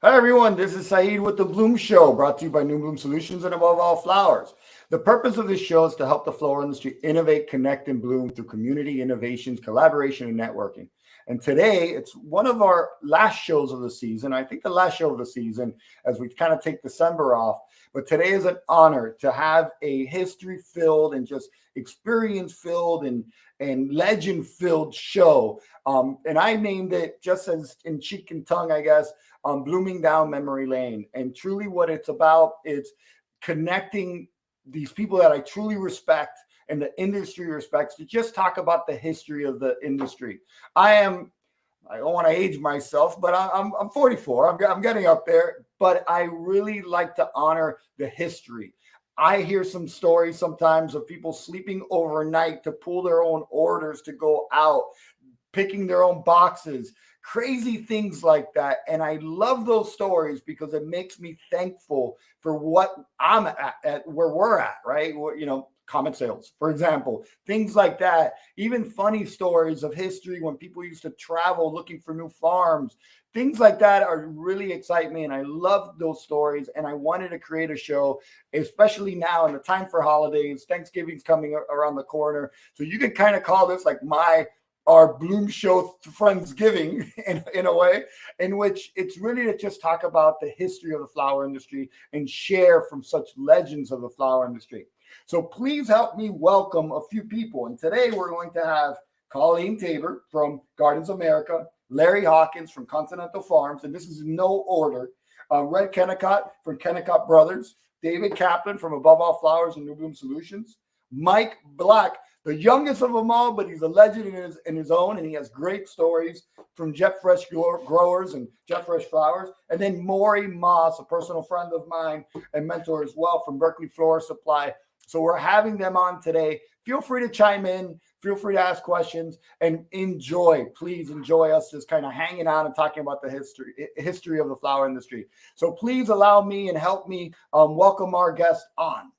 Hi everyone, this is Saeed with the Bloom Show, brought to you by New Bloom Solutions and above all flowers. The purpose of this show is to help the flower industry innovate, connect, and bloom through community innovations, collaboration, and networking. And today, it's one of our last shows of the season. I think the last show of the season, as we kind of take December off. But today is an honor to have a history-filled and just experience-filled and legend-filled show. And I named it, just as in cheek and tongue, I guess, Blooming Down Memory Lane. And truly what it's about is connecting these people that I truly respect and the industry respects to just talk about the history of the industry. I don't want to age myself, but I'm 44. I'm getting up there, but I really like to honor the history. I hear some stories sometimes of people sleeping overnight to pull their own orders to go out, picking their own boxes, crazy things like that. And I love those stories because it makes me thankful for what I'm at where we're at, right? Comet sales, for example, things like that. Even funny stories of history when people used to travel looking for new farms, things like that are really excite me. And I love those stories. And I wanted to create a show, especially now in the time for holidays. Thanksgiving's coming around the corner. So you can kind of call this like our Bloom Show Friendsgiving in a way, in which it's really to just talk about the history of the flower industry and share from such legends of the flower industry. So please help me welcome a few people. And today we're going to have Colleen Tabor from Gardens America, Larry Hawkins from Continental Farms, and this is in no order, Red Kennicott from Kennicott Brothers, David Kaplan from Above All Flowers and New Bloom Solutions, Mike Black, the youngest of them all, but he's a legend in his own, and he has great stories from Jet Fresh Growers and Jet Fresh Flowers. And then Morey Moss, a personal friend of mine and mentor as well from Berkeley Floral Supply. So we're having them on today. Feel free to chime in. Feel free to ask questions and please enjoy us just kind of hanging out and talking about the history of the flower industry. So please allow me and help me welcome our guests on.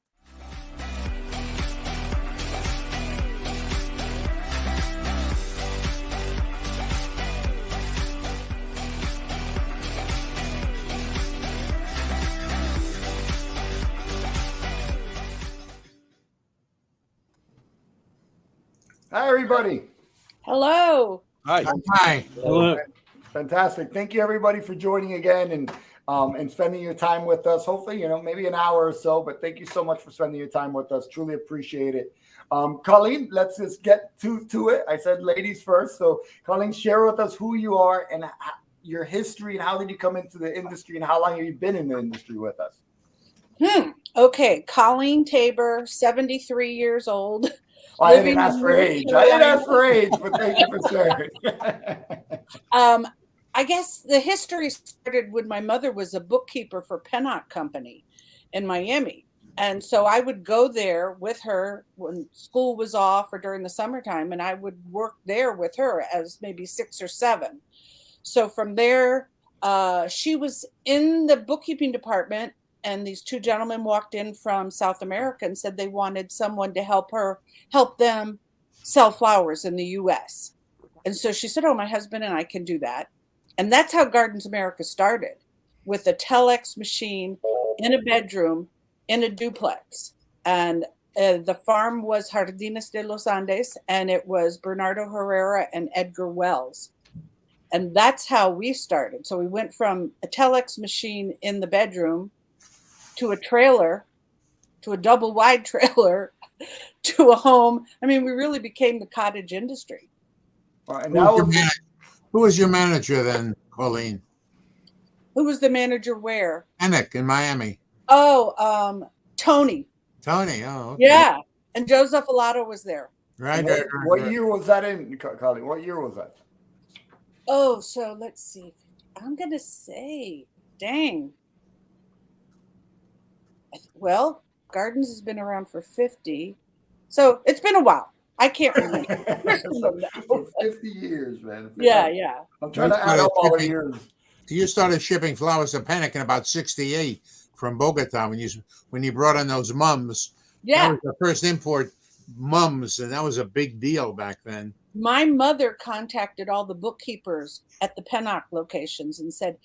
Hi, everybody. Hello. Hi. Hi. Hello. Fantastic. Thank you, everybody, for joining again and spending your time with us. Hopefully, maybe an hour or so, but thank you so much for spending your time with us. Truly appreciate it. Colleen, let's just get to it. I said ladies first. So, Colleen, share with us who you are and your history and how did you come into the industry and how long have you been in the industry with us? Okay. Colleen Tabor, 73 years old. I didn't ask for age. But thank you for sharing. I guess the history started when my mother was a bookkeeper for Kennicott Company in Miami. And so I would go there with her when school was off or during the summertime, and I would work there with her as maybe 6 or 7. So from there, she was in the bookkeeping department, and these 2 gentlemen walked in from South America and said they wanted someone to help them sell flowers in the U.S. And so she said, oh, my husband and I can do that. And that's how Gardens America started, with a telex machine in a bedroom in a duplex. And the farm was Jardines de los Andes, and it was Bernardo Herrera and Edgar Wells. And that's how we started. So we went from a telex machine in the bedroom to a trailer, to a double wide trailer, to a home. I mean, we really became the cottage industry. And who was your manager then, Colleen? Who was the manager where? Kennick in Miami. Oh, Tony. Tony, oh, okay. Yeah, and Joseph Alato was there. Right. What year was that in, Colleen? What year was that? Oh, so let's see. I'm going to say, dang. Well, Gardens has been around for 50. So it's been a while. I can't remember. So 50 years, man. Yeah. I'm trying to add up all the years. You started shipping flowers to Kennick in about 68 from Bogota when you brought in those mums. Yeah. That was the first import mums, and that was a big deal back then. my mother contacted all the bookkeepers at the Pennock locations and said,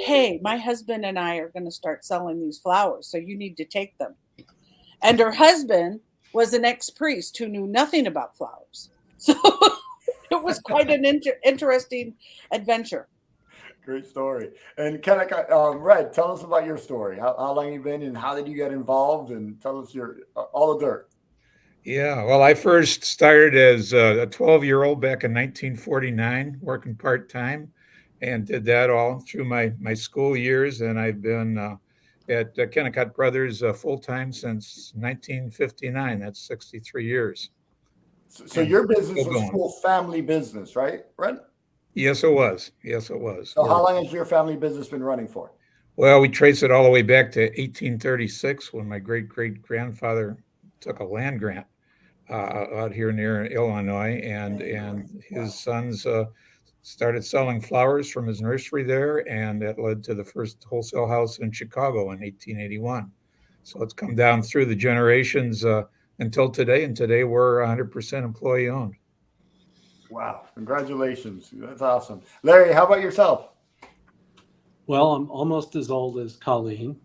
hey, my husband and I are going to start selling these flowers, so you need to take them. And her husband was an ex-priest who knew nothing about flowers. So it was quite an interesting adventure. Great story. And Kennicott, Red, tell us about your story. How long you been and how did you get involved? And tell us your all the dirt. Yeah, well, I first started as a 12-year-old back in 1949, working part-time, and did that all through my school years. And I've been at Kennicott Brothers full-time since 1959. That's 63 years. So And your business still was going. full family business, right, Red? Yes, it was. Yes, it was. So how long has your family business been running for? Well, we trace it all the way back to 1836 when my great-great-grandfather took a land grant out here near Illinois, and his sons started selling flowers from his nursery there, and that led to the first wholesale house in Chicago in 1881. So it's come down through the generations until today, and today we're 100% employee owned. Wow, congratulations. That's awesome. Larry, how about yourself? Well, I'm almost as old as Colleen.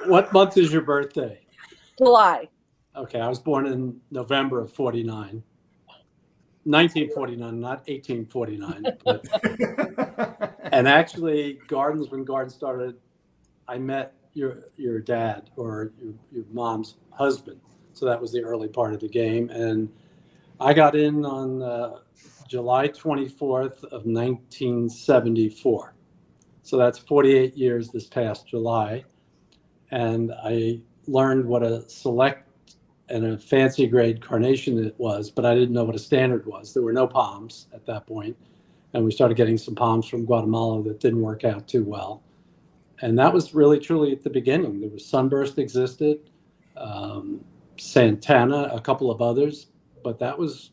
What month is your birthday? July. Okay, I was born in November of 49. 1949, not 1849. But, and actually, when Gardens started, I met your dad or your mom's husband. So that was the early part of the game. And I got in on July 24th of 1974. So that's 48 years this past July. And I learned what a select and a fancy grade carnation it was, but I didn't know what a standard was. There were no palms at that point. And we started getting some palms from Guatemala that didn't work out too well. And that was really, truly at the beginning. There was Sunburst existed, Santana, a couple of others, but that was,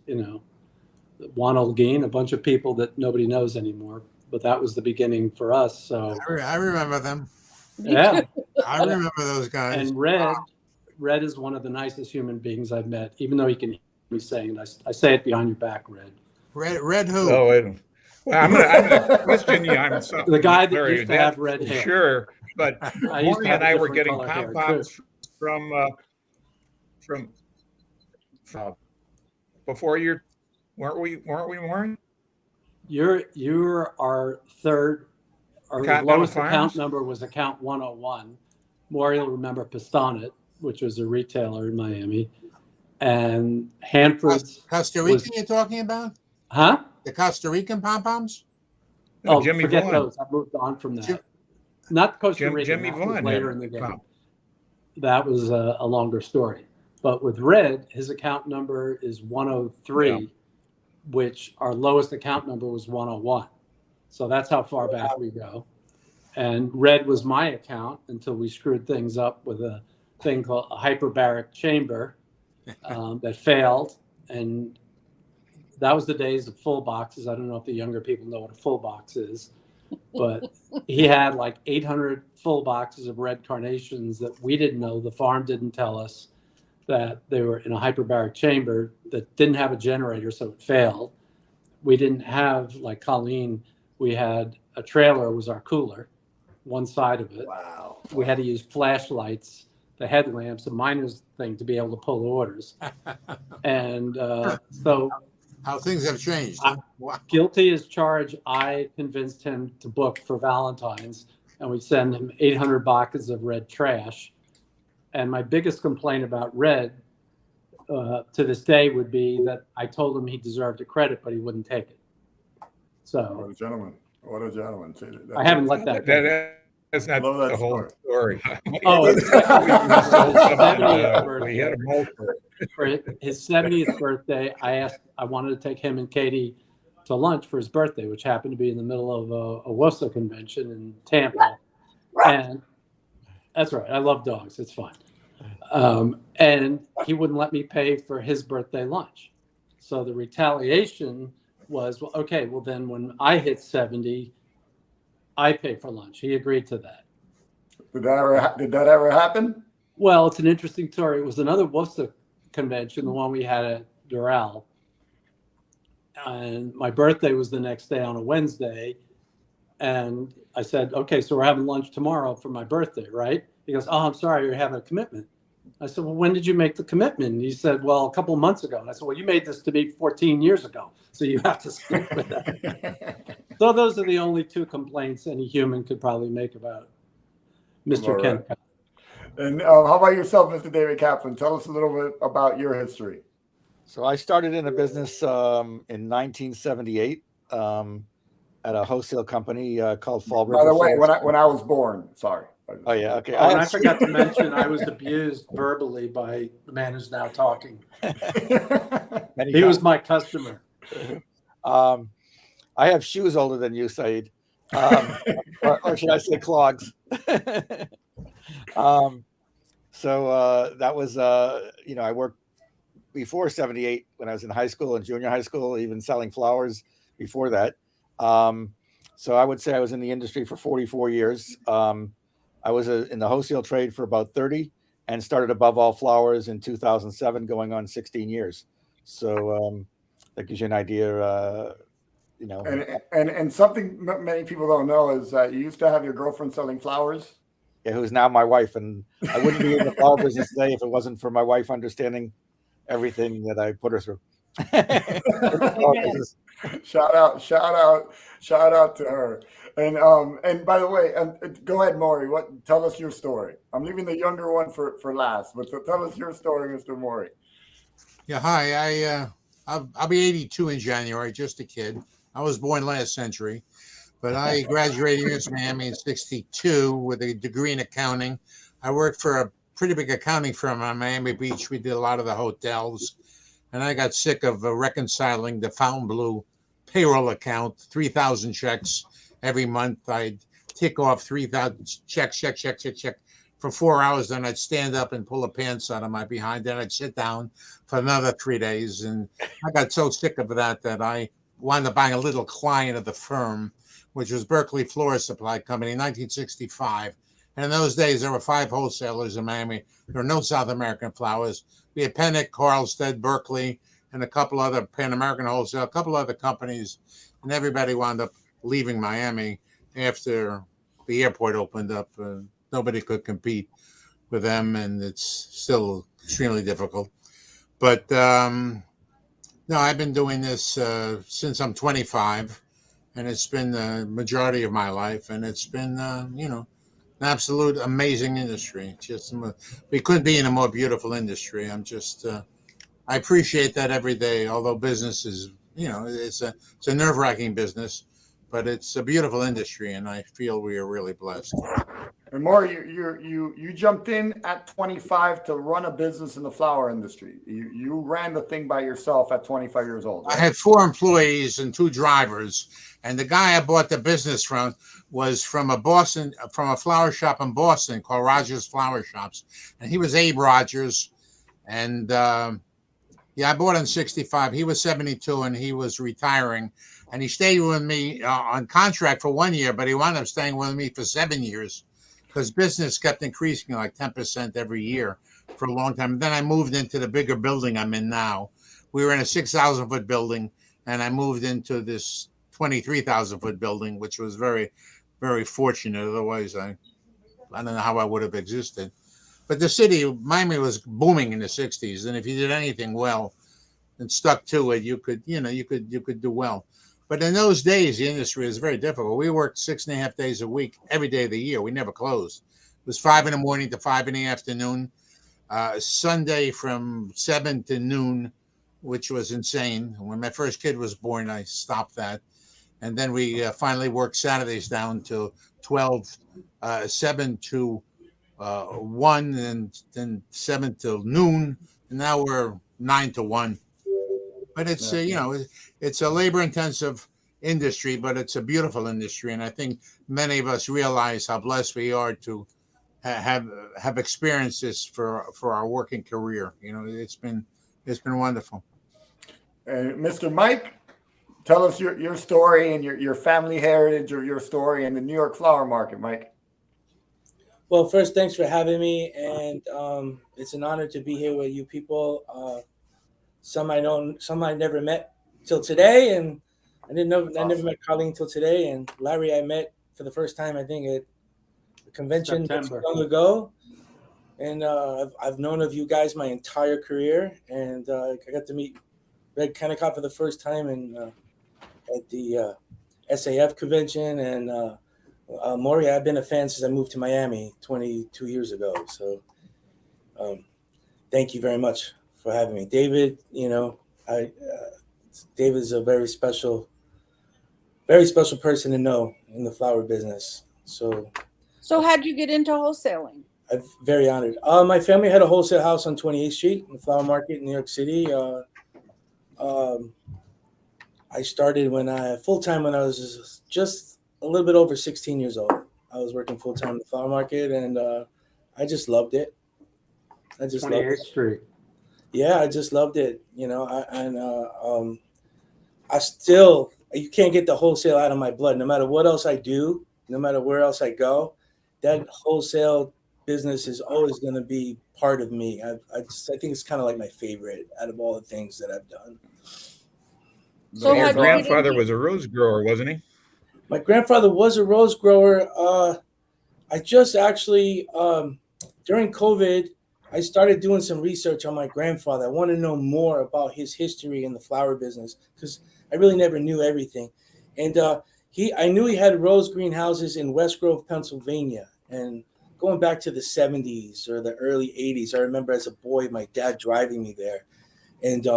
Juan Holguin, a bunch of people that nobody knows anymore. But that was the beginning for us. So I remember them. yeah, I remember those guys. and Red is one of the nicest human beings I've met, even though he can hear me saying it. I say it behind your back, Red. Red who? Oh, well, I'm gonna question you on something. The guy that Larry, used to have red hair. Sure, but I used to Morey have and I were different getting color hair, pom-poms too. from before you weren't we Morey? You're our third. Our Continental lowest Farms? account number was account 101. Morey will remember Pistonet, which was a retailer in Miami, and Hanford's. Costa Rican you're talking about? Huh? The Costa Rican pom-poms? Oh, Jimmy forget Vaughn. those. I moved on from that. Not Costa Rican. Jimmy that was Vaughn later had in the game. pom. That was a longer story. But with Red, his account number is 103, Yeah. which our lowest account number was 101. So that's how far back we go. And Red was my account until we screwed things up with a thing called a hyperbaric chamber that failed. And that was the days of full boxes. I don't know if the younger people know what a full box is, but he had like 800 full boxes of red carnations that we didn't know. The farm didn't tell us that they were in a hyperbaric chamber that didn't have a generator, so it failed. We didn't have, like Colleen, we had a trailer was our cooler, one side of it. Wow. We had to use flashlights, the headlamps, a miner's thing to be able to pull orders. And so How things have changed. Wow. guilty as charged, I convinced him to book for Valentine's, and we send him 800 boxes of red trash. And my biggest complaint about Red to this day would be that I told him he deserved a credit, but he wouldn't take it. What So a gentleman. What a gentleman. I haven't let that go. That's not Love that the whole story. Oh, it's We had a multiple. for his 70th birthday, I wanted to take him and Katie to lunch for his birthday, which happened to be in the middle of a WUSA convention in Tampa. And that's right. I love dogs. It's fine. And he wouldn't let me pay for his birthday lunch. So the retaliation was, well, okay, well then when I hit 70, I pay for lunch. He agreed to that. Did that ever happen? Well, it's an interesting story. It was another WUSA convention, the one we had at Doral. And my birthday was the next day on a Wednesday. And I said, okay, so we're having lunch tomorrow for my birthday, right? He goes, oh, I'm sorry, you're having a commitment. I said, well, when did you make the commitment? And he said, well, a couple of months ago. And I said, well, you made this to me 14 years ago, so you have to stick with that. So those are the only two complaints any human could probably make about Mr. Kennicott. And how about yourself, Mr. David Kaplan? Tell us a little bit about your history. So I started in a business in 1978 at a wholesale company called Fall River. By the way, Falls. when I was born, sorry. Oh yeah, okay. Oh, and I forgot to mention I was abused verbally by the man who's now talking. He was my customer. I have shoes older than you, Saeed. Or should I say clogs? So that was, I worked before 78 when I was in high school and junior high school, even selling flowers before that. So I would say I was in the industry for 44 years. I was in the wholesale trade for about 30 and started Above All Flowers in 2007, going on 16 years. So that gives you an idea, And something many people don't know is that you used to have your girlfriend selling flowers. Yeah, who's now my wife. And I wouldn't be in the flower business today if it wasn't for my wife understanding everything that I put her through. Shout out to her. And by the way, go ahead, Morey. Tell us your story. I'm leaving the younger one for last, but tell us your story, Mr. Morey. Yeah, hi. I'll be 82 in January, just a kid. I was born last century, but I graduated University of Miami in 62 with a degree in accounting. I worked for a pretty big accounting firm on Miami Beach. We did a lot of the hotels, and I got sick of reconciling the Fontainebleau payroll account, 3,000 checks every month. I'd tick off 3,000 check for 4 hours. Then I'd stand up and pull the pants out of my behind. Then I'd sit down for another 3 days. And I got so sick of that I wound up buying a little client of the firm, which was Berkeley Florist Supply Company in 1965. And in those days, there were 5 wholesalers in Miami. There were no South American flowers. We had Pennick, Carlstead, Berkeley, and a couple other Pan American wholesale, a couple other companies. And everybody wound up leaving Miami after the airport opened up. Nobody could compete with them, and it's still extremely difficult. But no, I've been doing this since I'm 25, and it's been the majority of my life, and it's been, an absolute amazing industry. Just we couldn't be in a more beautiful industry. I appreciate that every day. Although business is, it's a nerve-wracking business, but it's a beautiful industry, and I feel we are really blessed. And Morey, you jumped in at 25 to run a business in the flower industry. You ran the thing by yourself at 25 years old. Right? I had 4 employees and 2 drivers, and the guy I bought the business from was from a flower shop in Boston called Rogers Flower Shops, and he was Abe Rogers, and I bought in 65. He was 72, and he was retiring, and he stayed with me on contract for 1 year, but he wound up staying with me for 7 years because business kept increasing like 10% every year for a long time. And then I moved into the bigger building I'm in now. We were in a 6,000-foot building, and I moved into this 23,000-foot building, which was very, very fortunate. Otherwise, I don't know how I would have existed. But the city, Miami, was booming in the 60s, and if you did anything well and stuck to it, you could do well. But in those days, the industry was very difficult. We worked 6.5 days a week, every day of the year. We never closed. It was 5 in the morning to 5 in the afternoon. Sunday from 7 to noon, which was insane. When my first kid was born, I stopped that. And then we finally worked Saturdays down to 12, 7 to 1, and then 7 till noon. And now we're 9 to 1. But it's, it's a labor-intensive industry, but it's a beautiful industry. And I think many of us realize how blessed we are to have experienced this for our working career. It's been wonderful. Mr. Mike, tell us your story and your family heritage, or your story in the New York flower market, Mike. Well, first, thanks for having me, and it's an honor to be here with you people. Some I know, some I never met till today, and I didn't know I never met Colleen till today, and Larry I met for the first time I think at the convention not too September. long ago, and I've known of you guys my entire career, and I got to meet Red Kennicott for the first time at the SAF convention, and Morey, I've been a fan since I moved to Miami 22 years ago. So thank you very much for having me. David, David is a very special person to know in the flower business. So how'd you get into wholesaling? I'm very honored. My family had a wholesale house on 28th Street in the flower market in New York City. I started full-time when I was just a little bit over 16 years old. I was working full-time in the flower market, and I just loved it. I just 28th Street. Yeah, I just loved it. I still, you can't get the wholesale out of my blood. No matter what else I do, no matter where else I go, that wholesale business is always going to be part of me. I think it's kind of like my favorite out of all the things that I've done. So your grandfather was a rose grower, wasn't he? My grandfather was a rose grower. I just actually, during COVID, I started doing some research on my grandfather. I want to know more about his history in the flower business because I really never knew everything. And I knew he had rose greenhouses in West Grove, Pennsylvania. And going back to the 70s or the early 80s, I remember as a boy, my dad driving me there. And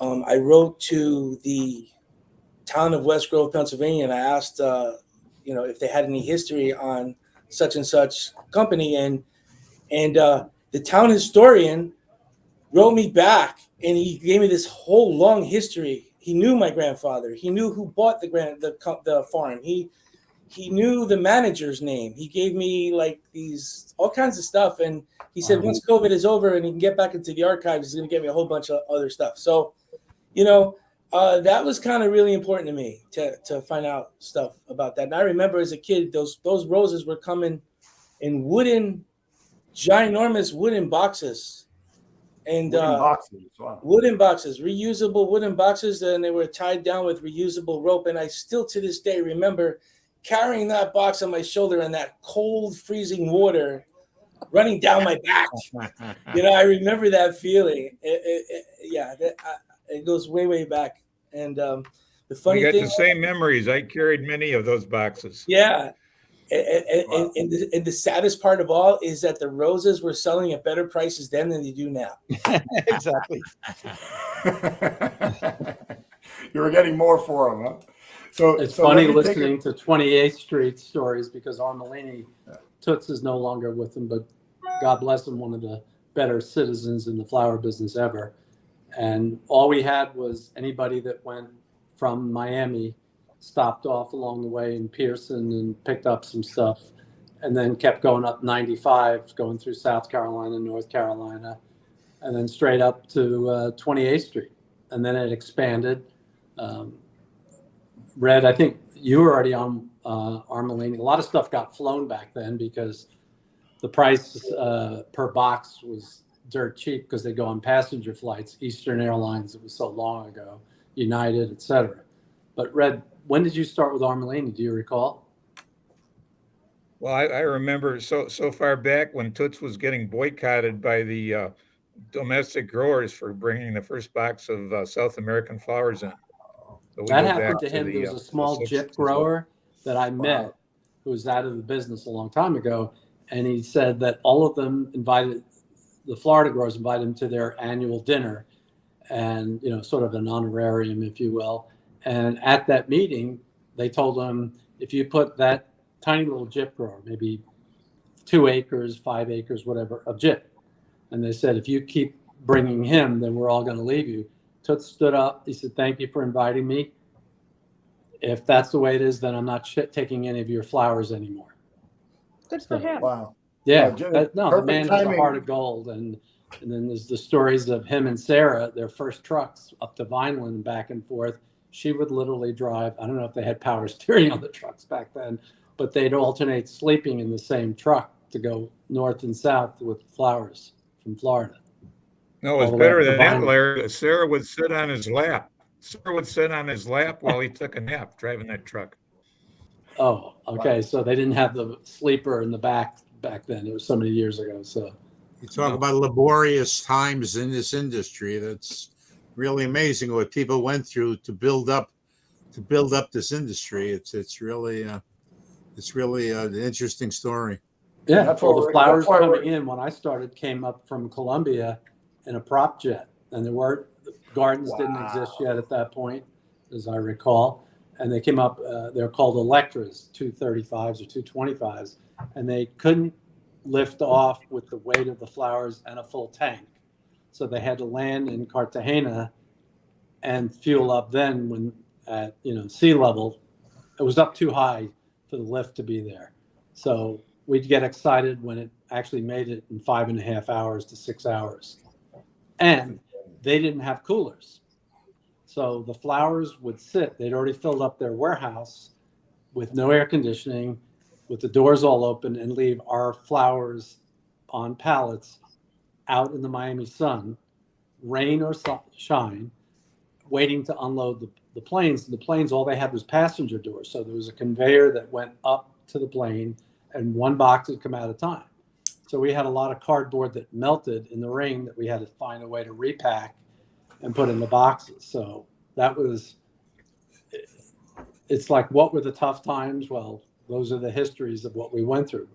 I wrote to the town of West Grove, Pennsylvania, and I asked, if they had any history on such and such company. And the town historian wrote me back, and he gave me this whole long history. He knew my grandfather. He knew who bought the farm. He knew the manager's name. He gave me all kinds of stuff. And he said, once COVID is over and he can get back into the archives, he's going to give me a whole bunch of other stuff. So, that was kind of really important to me to find out stuff about that. And I remember as a kid, those roses were coming in ginormous wooden boxes. And wooden boxes, reusable wooden boxes, and they were tied down with reusable rope. And I still to this day remember carrying that box on my shoulder and that cold, freezing water running down my back. I remember that feeling. It goes way, way back. And the funny thing, the same memories. I carried many of those boxes. Yeah. And the saddest part of all is that the roses were selling at better prices then than they do now. Exactly. You were getting more for them, huh? So it's funny listening to 28th Street stories because Armelini, Toots is no longer with him, but God bless him, one of the better citizens in the flower business ever. And all we had was anybody that went from Miami stopped off along the way in Pearson and picked up some stuff and then kept going up 95, going through South Carolina, North Carolina, and then straight up to 28th Street. And then it expanded. Red, I think you were already on Armelini. A lot of stuff got flown back then because the price per box was dirt cheap because they go on passenger flights, Eastern Airlines, it was so long ago, United, etc. But Red, when did you start with Armelini? Do you recall? Well, I remember so far back when Toots was getting boycotted by the domestic growers for bringing the first box of South American flowers in. So that happened to him. There was a small jip grower that I met who was out of the business a long time ago. And he said that all of them the Florida growers invited him to their annual dinner and, sort of an honorarium, if you will. And at that meeting, they told him, if you put that tiny little jip grower, maybe 2 acres, 5 acres, whatever, of jip, and they said, if you keep bringing him, then we're all going to leave you. Toots stood up. He said, thank you for inviting me. If that's the way it is, then I'm not taking any of your flowers anymore. Good for him. Wow. Yeah. The man has a heart of gold. And then there's the stories of him and Sarah, their first trucks up to Vineland and back and forth. She would literally drive. I don't know if they had power steering on the trucks back then, but they'd alternate sleeping in the same truck to go north and south with flowers from Florida. No, it All was the way better up to than that, Vine. Larry. Sarah would sit on his lap. Sarah would sit on his lap while he took a nap driving that truck. Oh, okay. So they didn't have the sleeper in the back then. It was so many years ago. So You talk about laborious times in this industry. That's really amazing what people went through to build up this industry. It's really an interesting story. yeah, That's well, why the we're- flowers that's why coming we're- in when I started came up from Colombia in a prop jet, and there weren't gardens didn't exist yet at that point, as I recall. And they came up. They're called Electras, 235s or 225s, and they couldn't lift off with the weight of the flowers and a full tank, so they had to land in Cartagena and fuel up. Then, when at sea level, it was up too high for the lift to be there. So we'd get excited when it actually made it in 5.5 hours to 6 hours. And they didn't have coolers. So the flowers would sit, they'd already filled up their warehouse with no air conditioning, with the doors all open, and leave our flowers on pallets out in the Miami sun, rain or shine, waiting to unload the planes. And the planes, all they had was passenger doors. So there was a conveyor that went up to the plane, and one box would come out at a time. So we had a lot of cardboard that melted in the rain that we had to find a way to repack and put in the boxes. So that was, it's like, what were the tough times? Well, those are the histories of what we went through.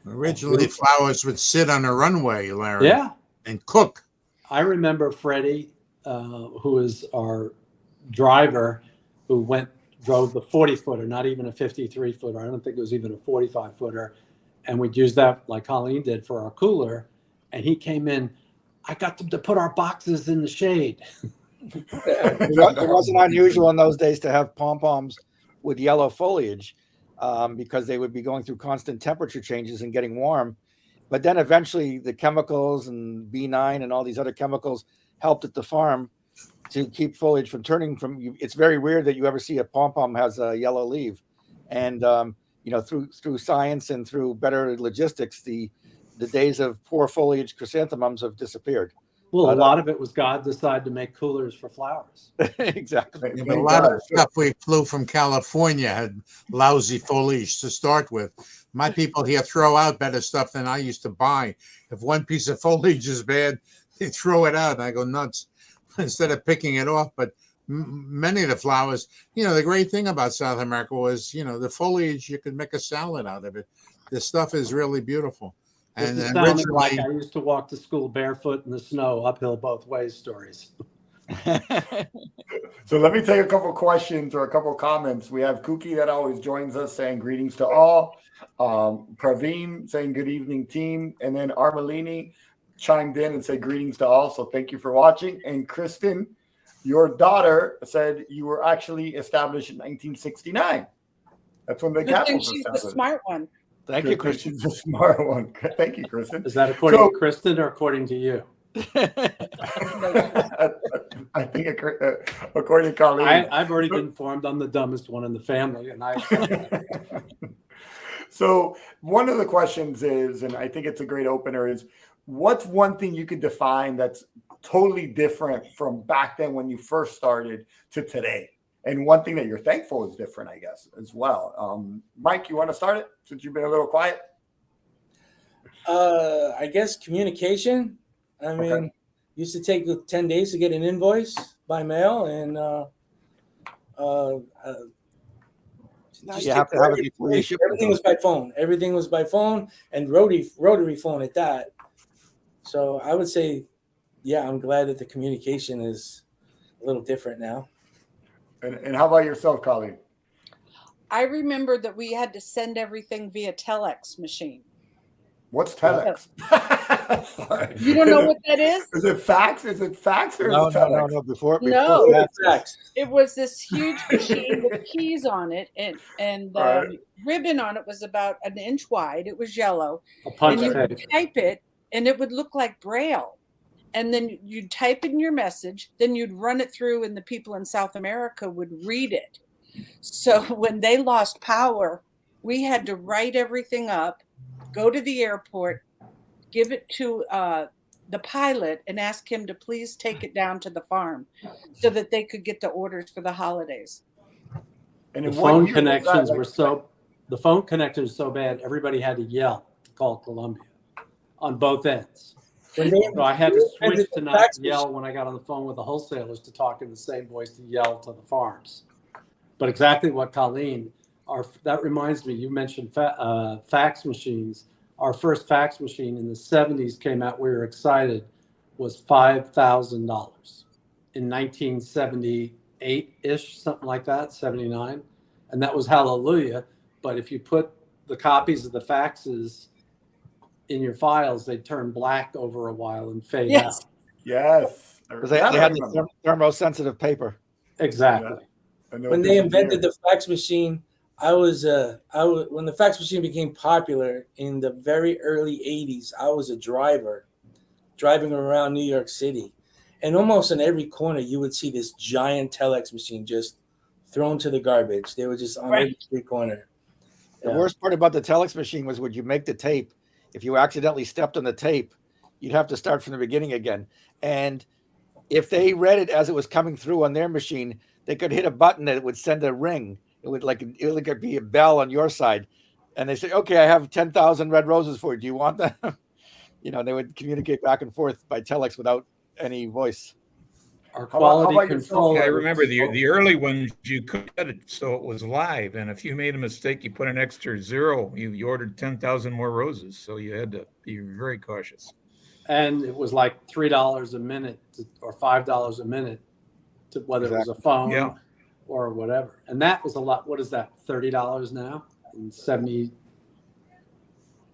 Originally, flowers would sit on a runway, Larry, Yeah. and cook. I remember Freddie, who was our driver, who drove the 40-footer, not even a 53-footer. I don't think it was even a 45-footer. And we'd use that like Colleen did for our cooler. And he came in, I got them to put our boxes in the shade. It wasn't unusual in those days to have pom-poms with yellow foliage because they would be going through constant temperature changes and getting warm. But then eventually the chemicals and B9 and all these other chemicals helped at the farm to keep foliage from turning from. It's very rare that you ever see a pom-pom has a yellow leaf. And, through science and through better logistics, the days of poor foliage chrysanthemums have disappeared. Well, a lot of it was God decided to make coolers for flowers. Exactly. Yeah, but a lot of the stuff we flew from California had lousy foliage to start with. My people here throw out better stuff than I used to buy. If one piece of foliage is bad, they throw it out. I go nuts instead of picking it off. But many of the flowers, the great thing about South America was, the foliage, you could make a salad out of it. The stuff is really beautiful. And This is sounding like I used to walk to school barefoot in the snow, uphill both ways stories. So let me take a couple questions or a couple comments. We have Kuki that always joins us saying greetings to all. Praveen saying good evening, team. And then Armelini chimed in and said greetings to all. So thank you for watching. And Kristen, your daughter said you were actually established in 1969. That's when the Kaplan was She's the established. smart one. Thank you, Christian. She's a smart one. Thank you, Kristen. Is that according to Kristen or according to you? I think according to Colleen. I've already been informed I'm the dumbest one in the family, and So one of the questions is, and I think it's a great opener, is what's one thing you could define that's totally different from back then when you first started to today? And one thing that you're thankful is different, I guess, as well. Mike, you want to start it since you've been a little quiet? I guess communication. I mean, used to take 10 days to get an invoice by mail, and you have to have it before you ship it. everything was by phone. Everything was by phone and rotary phone at that. So I would say, yeah, I'm glad that the communication is a little different now. And how about yourself, Colleen? I remember that we had to send everything via telex machine. What's telex? Sorry. You don't know what that is? Is it fax? Is it fax or No, is it telex? no. Before Fax. It was this huge machine with keys on it, and the ribbon on it was about an inch wide. It was yellow. a punch And you tape. would type it, and it would look like Braille. And then you'd type in your message, then you'd run it through, and the people in South America would read it. So when they lost power we had to write everything up, go to the airport, give it to the pilot, and ask him to please take it down to the farm so that they could get the orders for the holidays. And The in what phone year was that? connections Like, were the phone connection was so bad, everybody had to yell to call Columbia on both ends. When they So I had to switch invented to the not fax yell machine- when I got on the phone with the wholesalers to talk in the same voice to yell to the farms. But exactly what Colleen, that reminds me, you mentioned fax machines. Our first fax machine in the 70s came out, we were excited, was $5,000 in 1978-ish, something like that, 79. And that was hallelujah. But if you put the copies of the faxes in your files, they turn black over a while and fade Yes. out. yes. Because they had the thermosensitive paper. Exactly. Yeah. When they invented the fax machine, I was when the fax machine became popular in the very early 80s, I was a driver driving around New York City. And almost in every corner, you would see this giant telex machine just thrown to the garbage. They were just on every street corner. The worst part about the telex machine was when you make the tape, if you accidentally stepped on the tape, you'd have to start from the beginning again. And if they read it as it was coming through on their machine, they could hit a button that would send a ring. It would be a bell on your side. And they say, okay, I have 10,000 red roses for you. Do you want them? They would communicate back and forth by telex without any voice. Our quality control. Yeah, I remember the early ones, you could get it so it was live. And if you made a mistake, you put an extra zero, you ordered 10,000 more roses. So you had to be very cautious. And it was like $3 a minute or $5 a minute, to whether it was a phone or whatever. And that was a lot. What is that? $30 now? And 70.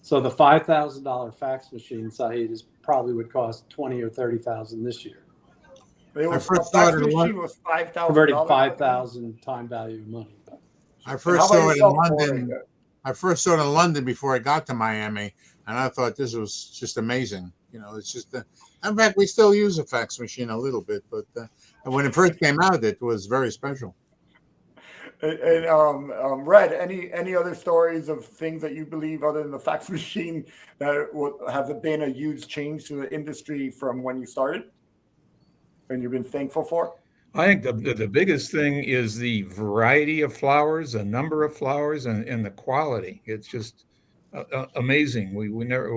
So the $5,000 fax machine, Saeed, probably would cost $20,000 or $30,000 this year. The fax machine was $5,000. Converting 5,000 time value of money. I first saw it in London. I first saw it in London before I got to Miami, and I thought this was just amazing. It's just. In fact, we still use a fax machine a little bit, but when it first came out, it was very special. And Red, any other stories of things that you believe other than the fax machine that have been a huge change to the industry from when you started, and you've been thankful for? I think the biggest thing is the variety of flowers, the number of flowers, and the quality. It's just amazing. We never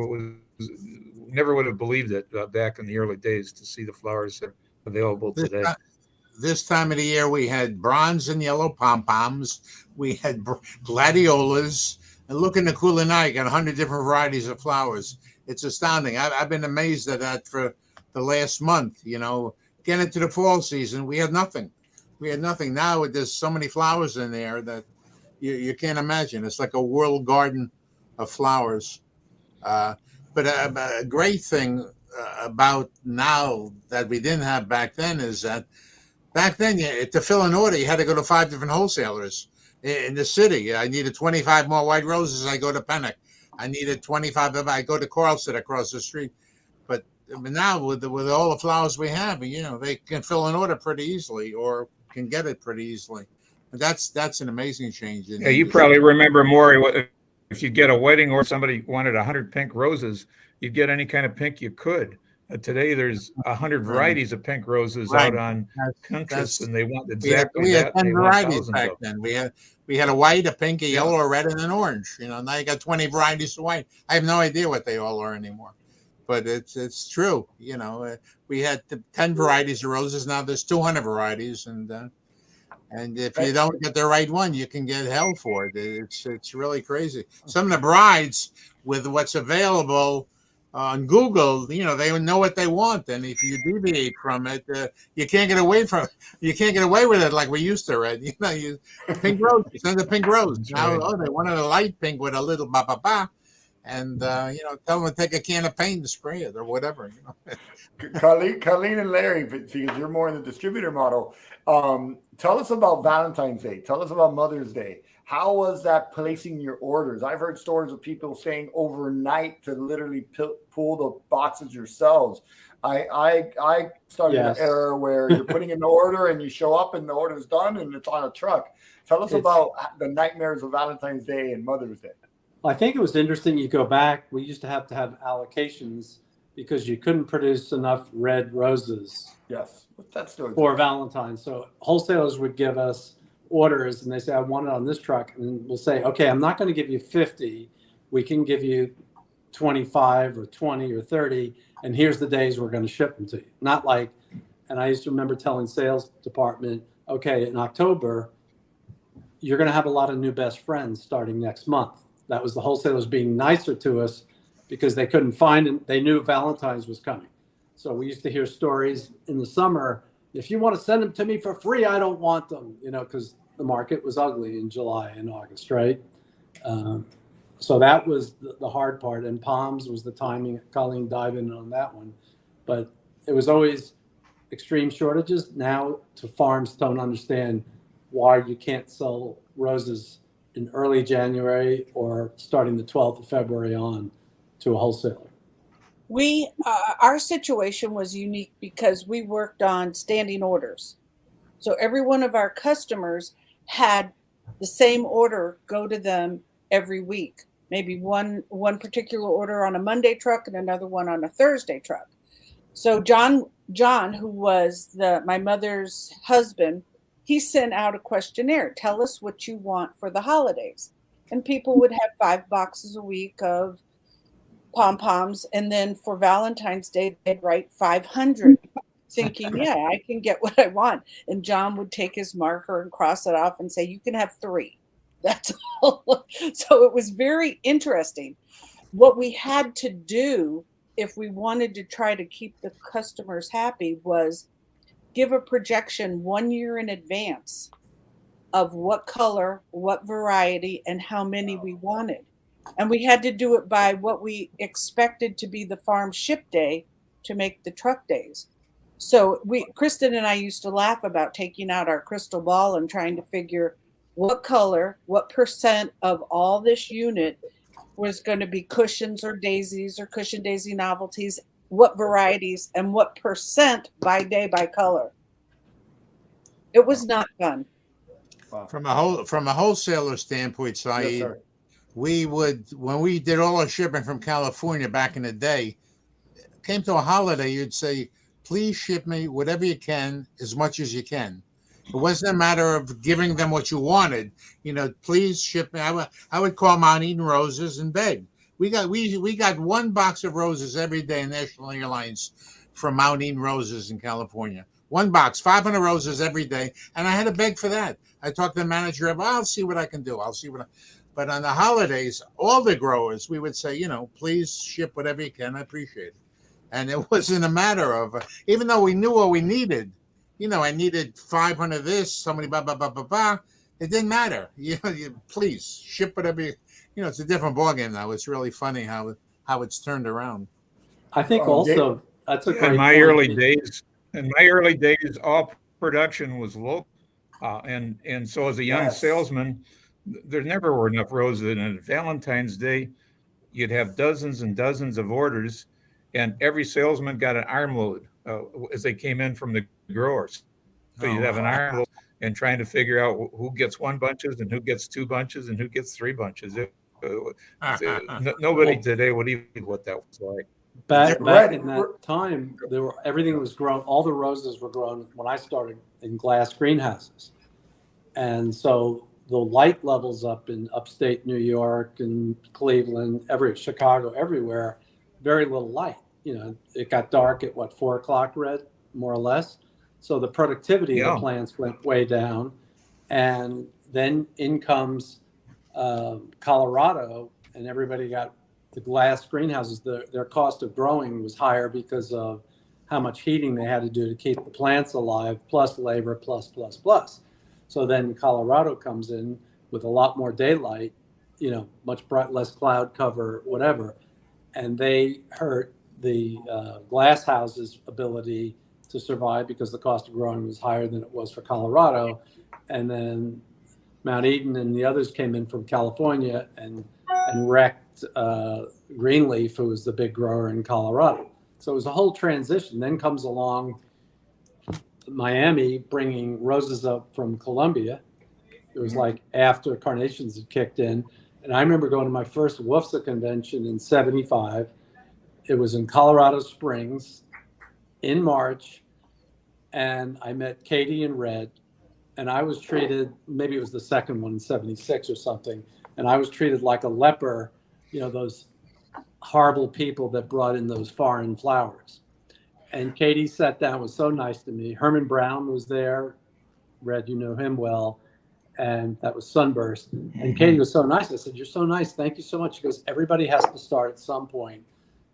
would have believed it back in the early days to see the flowers that are available today. This time of the year, we had bronze and yellow pom-poms. We had gladiolas. And look in the cooler night, you got 100 different varieties of flowers. It's astounding. I've been amazed at that for the last month. Getting into the fall season, we had nothing. Now there's so many flowers in there that you can't imagine. It's like a world garden of flowers. But a great thing about now that we didn't have back then is that back then, to fill an order, you had to go to 5 different wholesalers in the city. I needed 25 more white roses. I go to Pennock. I needed 25. I go to Carlson across the street. But now with all the flowers we have, they can fill an order pretty easily or can get it pretty easly. And that's an amazing change. Yeah, you probably remember more. If you get a wedding or somebody wanted 100 pink roses, you'd get any kind of pink you could. Today, there's 100 varieties of pink roses out on Pinterest, and they want exactly that. We had 10 varieties back then. We had a white, a pink, a yellow, a red, and an orange. Now you got 20 varieties of white. I have no idea what they all are anymore, but it's true. We had 10 varieties of roses. Now there's 200 varieties, and if you don't get the right one, you can get hell for it. It's really crazy. Some of the brides with what's available on Google, they know what they want, and if you deviate from it, you can't get away from it. You can't get away with it like we used to, right? Pink rose, send a pink rose. Now, they wanted a light pink with a little ba, and tell them to take a can of paint and spray it or whatever. Colleen and Larry, because you're more in the distributor model. Tell us about Valentine's Day. Tell us about Mother's Day. How was that placing your orders? I've heard stories of people staying overnight to literally pull the boxes yourselves. I started Yes. an era where you're putting in the order and you show up and the order's done and it's on a truck. Tell us It's- about the nightmares of Valentine's Day and Mother's Day. I think it was interesting. You go back, we used to have allocations because you couldn't produce enough red roses Yes, that's still for Valentine's. So wholesalers would give us orders and they say, I want it on this truck. And we'll say, okay, I'm not going to give you 50. We can give you 25 or 20 or 30. And here's the days we're going to ship them to you. Not like, and I used to remember telling sales department, okay, in October, you're going to have a lot of new best friends starting next month. That was the wholesalers being nicer to us because they couldn't find it. They knew Valentine's was coming. So we used to hear stories in the summer. If you want to send them to me for free, I don't want them, because the market was ugly in July and August, right? So that was the hard part. And palms was the timing. Colleen dived in on that one. But it was always extreme shortages. Now farms don't understand why you can't sell roses in early January or starting the 12th of February on to a wholesaler. Our situation was unique because we worked on standing orders. So every one of our customers had the same order go to them every week. Maybe one particular order on a Monday truck and another one on a Thursday truck. So John, who was my mother's husband, he sent out a questionnaire. Tell us what you want for the holidays. And people would have 5 boxes a week of pom-poms. And then for Valentine's Day, they'd write 500, thinking, yeah, I can get what I want. And John would take his marker and cross it off and say, you can have 3. That's all. So it was very interesting. What we had to do if we wanted to try to keep the customers happy was give a projection 1 year in advance of what color, what variety, and how many we wanted. And we had to do it by what we expected to be the farm ship day to make the truck days. So Kristen and I used to laugh about taking out our crystal ball and trying to figure what color, what percent of all this unit was going to be cushions or daisies or cushion daisy novelties, what varieties, and what percent by day by color. It was not fun. Wow. From a wholesaler standpoint, Saeed, Yes, sir. we would, when we did all our shipping from California back in the day, came to a holiday, you'd say, please ship me whatever you can, as much as you can. It wasn't a matter of giving them what you wanted. Please ship me. I would call Mount Eden Roses and beg. We got 1 box of roses every day in National Airlines from Mount Eden Roses in California. 1 box, 500 roses every day. And I had to beg for that. I talked to the manager of, I'll see what I can do. But on the holidays, all the growers, we would say, please ship whatever you can. I appreciate it. And it wasn't a matter of, even though we knew what we needed, I needed 500 of this, somebody, blah, blah, blah, blah, blah. It didn't matter. Please ship whatever it's a different ballgame now. It's really funny how it's turned around. I think also that's a great in my point. early days, all production was local. And so as a young salesman, there never were enough roses. And on Valentine's Day, you'd have dozens and dozens of orders, and every salesman got an armload as they came in from the growers. So you'd have an armload and trying to figure out who gets 1 bunches and who gets 2 bunches and who gets 3 bunches. Nobody today would even what that was like. Back in that time, everything was grown. All the roses were grown when I started in glass greenhouses, and so the light levels up in upstate New York and Cleveland, Chicago, everywhere, very little light. It got dark at 4 o'clock red, more or less. So the productivity of the plants went way down, and then in comes Colorado, and everybody got the glass greenhouses. Their cost of growing was higher because of how much heating they had to do to keep the plants alive, plus labor, plus. So then Colorado comes in with a lot more daylight, much less cloud cover, whatever, and they hurt the glass houses' ability to survive because the cost of growing was higher than it was for Colorado. And then Mount Eden and the others came in from California and wrecked Greenleaf, who was the big grower in Colorado. So it was a whole transition. Then comes along Miami bringing roses up from Colombia. It was like after carnations had kicked in. And I remember going to my first WUFSA convention in '75. It was in Colorado Springs in March. And I met Katie and Red. And I was treated, maybe it was the second one in '76 or something. And I was treated like a leper, you know, those horrible people that brought in those foreign flowers. And Katie sat down, was so nice to me. Herman Brown was there. Red, you know him well. And that was Sunburst. And Katie was so nice. I said, "You're so nice. Thank you so much." She goes, "Everybody has to start at some point.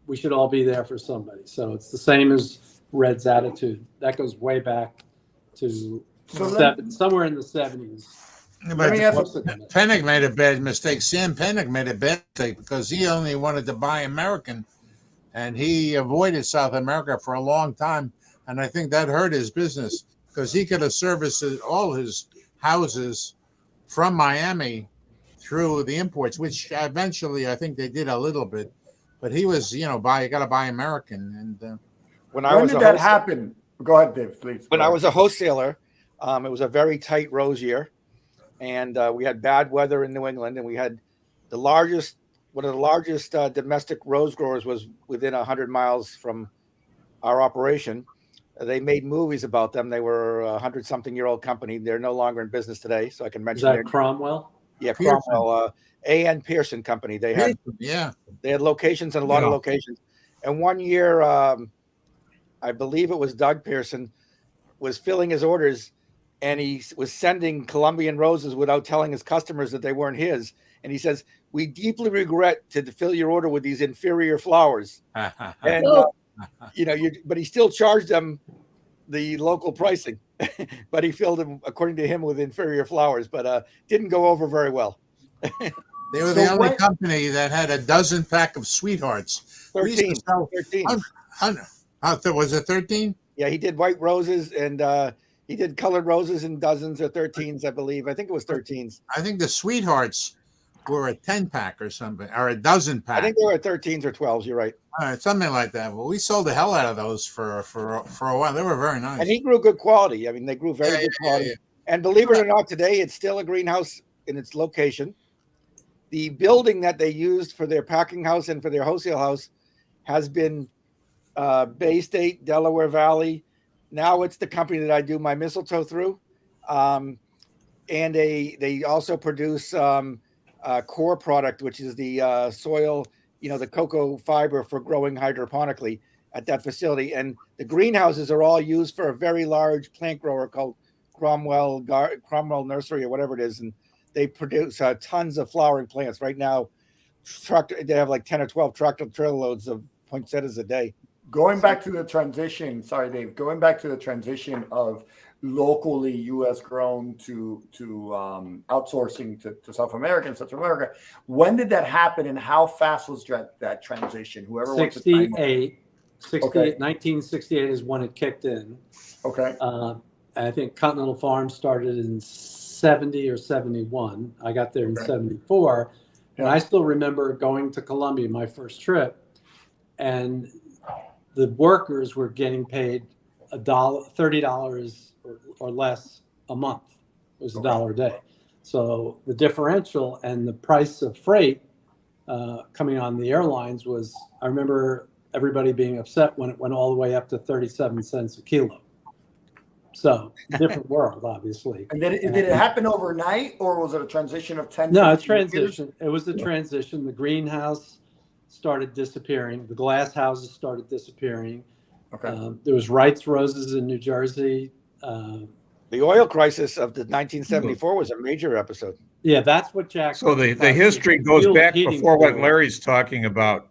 We should all be there for somebody." So it's the same as Red's attitude. That goes way back to somewhere in the '70s. But me ask Pennick made a bad mistake. Sam Pennick made a bad mistake because he only wanted to buy American, and he avoided South America for a long time. And I think that hurt his business because he could have serviced all his houses from Miami through the imports, which eventually I think they did a little bit. But he was, you got to buy American. And When did that happen? Go ahead, Dave, please. When I was a wholesaler, it was a very tight rose year, and we had bad weather in New England, and we had one of the largest domestic rose growers was within 100 miles from our operation. They made movies about them. They were a 100-something-year-old company. They're no longer in business today, so I can mention. Is that Cromwell? Yeah, Cromwell, A.N. Pearson Company. They had locations in a lot of locations. And one year, I believe it was Doug Pearson, was filling his orders, and he was sending Colombian roses without telling his customers that they weren't his. And he says, "We deeply regret to fill your order with these inferior flowers." And but he still charged them the local pricing, but he filled them, according to him, with inferior flowers, but didn't go over very well. They were the only company that had a dozen pack of sweethearts. 13. Was it 13? Yeah, he did white roses, and he did colored roses in dozens or 13s, I believe. I think it was 13s. I think the sweethearts were a 10-pack or something, or a dozen pack. I think they were 13s or 12s. You're right. All right, something like that. Well, we sold the hell out of those for a while. They were very nice. And he grew good quality. I mean, they grew very good quality. Yeah. And believe it or not, today it's still a greenhouse in its location. The building that they used for their packing house and for their wholesale house has been Bay State, Delaware Valley. Now it's the company that I do my mistletoe through. And they also produce core product, which is the soil, the cocoa fiber for growing hydroponically at that facility. And the greenhouses are all used for a very large plant grower called Cromwell Nursery or whatever it is. And they produce tons of flowering plants. Right now, they have like 10 or 12 tractor trailer loads of poinsettias a day. Going back to the transition, sorry, Dave, going back to the transition of locally U.S. grown to outsourcing to South America and Central America, when did that happen and how fast was that transition? Whoever wants to time it. 1968 is when it kicked in. Okay. I think Continental Farms started in 70 or 71. I got there in 74. And I still remember going to Colombia, my first trip, and the workers were getting paid $30 or less a month. It was $1 a day. So the differential and the price of freight coming on the airlines was, I remember everybody being upset when it went all the way up to 37 cents a kilo. So different world, obviously. And did it happen overnight, or was it a transition of 10? No, a transition. Years? It was a transition. The greenhouse started disappearing. The glass houses started disappearing. Okay. There was Wright's Roses in New Jersey. The oil crisis of the 1974 was a major episode. Yeah, that's what Jack. So the history goes back before what Larry's talking about.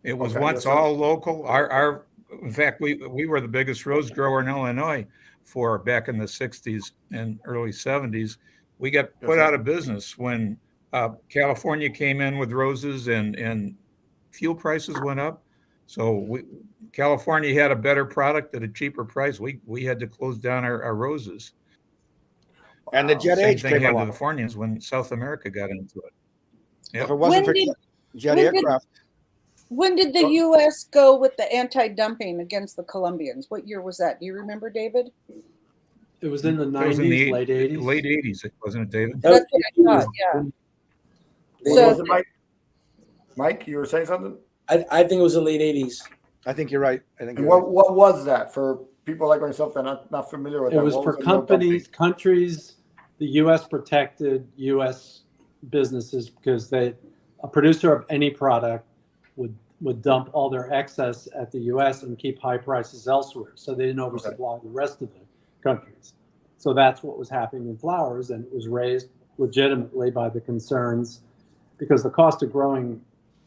It was once all local. Our in fact, we were the biggest rose grower in Illinois for back in the 60s and early 70s. We got put out of business when California came in with roses and fuel prices went up. So California had a better product at a cheaper price. We had to close down our roses. And the Wow. jet Same age thing came happened to along. the Californians when South America got into it. If Yep. it wasn't for jet when did- aircraft, When did the U.S. go with the anti-dumping against the Colombians? What year was that? Do you remember, David? It was in the It was in 90s, the late 80s. late 80s, wasn't it, David? That's what I thought. Yeah. What So- was it, Mike? Mike, you were saying something? I think it was the late 80s. I think you're right. I think And you're right. what was that for people like myself that are not familiar with It that? was What for the no dumping? countries. The U.S. protected U.S. businesses because a producer of any product would dump all their excess at the U.S. and keep high prices elsewhere, so they didn't oversupply the rest of the countries. So that's what was happening in flowers, and it was raised legitimately by the concerns because the cost of growing.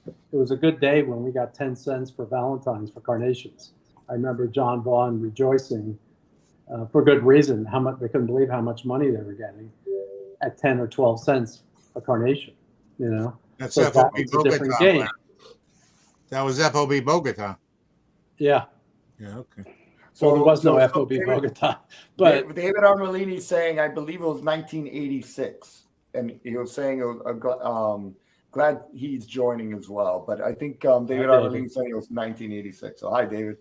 It was a good day when we got 10 cents for Valentine's for carnations. I remember John Vaughn rejoicing for good reason. How much they couldn't believe how much money they were getting at 10 or 12 cents a carnation. You know, That's so FOB that was a different Bogota. game. That was FOB Bogota. Yeah. Yeah, okay. So there was no so FOB David- Bogota, but David Armelini saying, I believe it was 1986, and he was saying it was glad he's joining as well. But I think David David. Armelini saying it was 1986. So hi, David.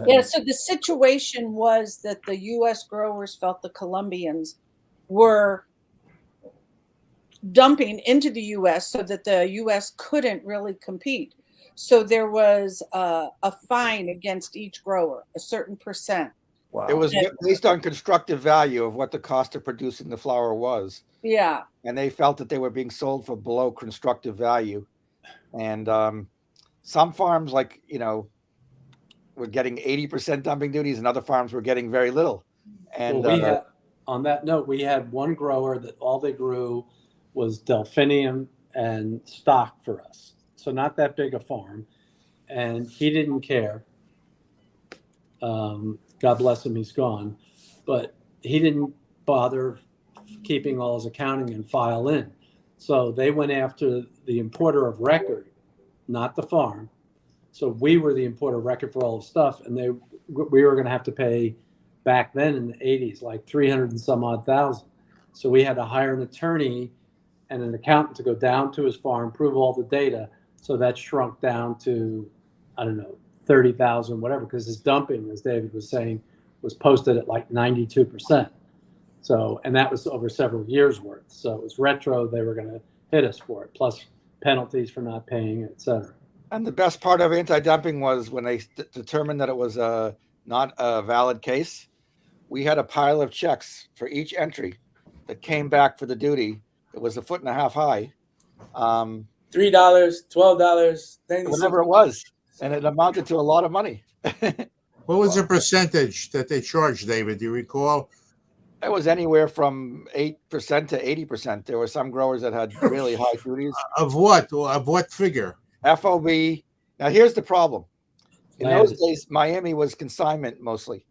Yeah, so the situation was that the U.S. growers felt the Colombians were dumping into the U.S. so that the U.S. couldn't really compete. So there was a fine against each grower, a certain percent. Wow. It was based on constructive value of what the cost of producing the flower was. Yeah. And they felt that they were being sold for below constructive value. And some farms, like, were getting 80% dumping duties, and other farms were getting very little. And well, we had, on that note, we had one grower that all they grew was delphinium and stock for us. So not that big a farm. And he didn't care. God bless him, he's gone. But he didn't bother keeping all his accounting and file in. So they went after the importer of record, not the farm. So we were the importer of record for all the stuff, and we were going to have to pay back then in the 80s like 300 and some odd thousand. So we had to hire an attorney and an accountant to go down to his farm, prove all the data. So that shrunk down to, I don't know, 30,000, whatever, because his dumping, as David was saying, was posted at like 92%. So, and that was over several years worth. So it was retro. They were going to hit us for it, plus penalties for not paying, et cetera. And the best part of anti-dumping was when they determined that it was not a valid case, we had a pile of checks for each entry that came back for the duty. It was 1.5 feet high. $3, $12, Whatever it was. And it amounted to a lot of money. What was the percentage that they charged, David? Do you recall? It was anywhere from 8% to 80%. There were some growers that had really high duties. Of what? Of what figure? FOB. Now, here's the problem. In Land. those days, Miami was consignment mostly.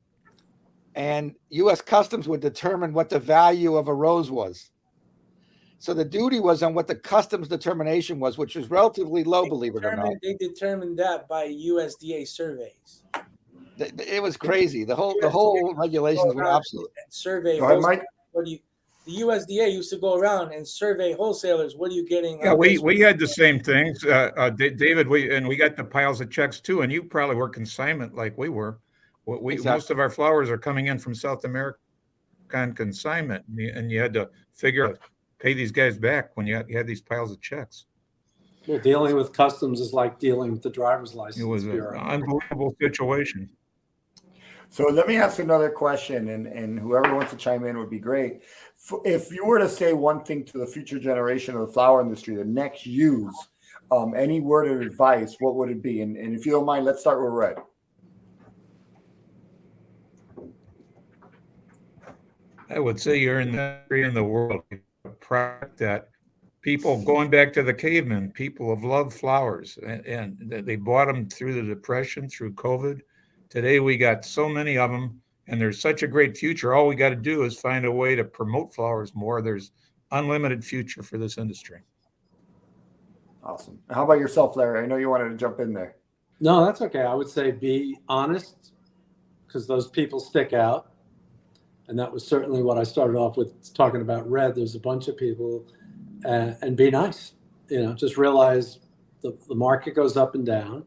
And U.S. Customs would determine what the value of a rose was. So the duty was on what the customs determination was, which was relatively low, believe it or not. They determined that by USDA surveys. It was crazy. The whole regulations were absolute. Survey. Go ahead, Mike. The USDA used to go around and survey wholesalers. What are you getting? Yeah, we had the same things, David. We got the piles of checks too, and you probably were consignment like we were. Exactly. Most of our flowers are coming in from South America on consignment, and you had to figure out pay these guys back when you had these piles of checks. Well, dealing with customs is like dealing with the driver's license It was an bureau. unbelievable situation. So let me ask another question, and whoever wants to chime in would be great. If you were to say one thing to the future generation of the flower industry, the next use, any word of advice, what would it be? And if you don't mind, let's start with Red. I would say you're in the world product that people going back to the cavemen, people have loved flowers, and they bought them through the Depression, through COVID. Today we got so many of them, and there's such a great future. All we got to do is find a way to promote flowers more. There's unlimited future for this industry. Awesome. How about yourself, Larry? I know you wanted to jump in there. No, that's okay. I would say be honest because those people stick out. And that was certainly what I started off with talking about red. There's a bunch of people and be nice, just realize the market goes up and down.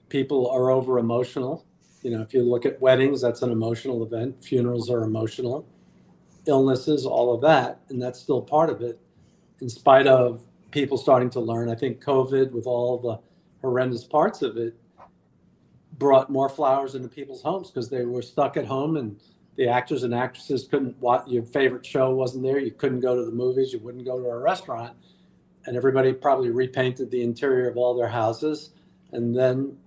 People are over emotional. If you look at weddings, that's an emotional event. Funerals are emotional. Illnesses, all of that. And that's still part of it. In spite of people starting to learn, I think COVID, with all the horrendous parts of it, brought more flowers into people's homes because they were stuck at home and the actors and actresses couldn't watch. Your favorite show wasn't there. You couldn't go to the movies. You wouldn't go to a restaurant. And everybody probably repainted the interior of all their houses. And then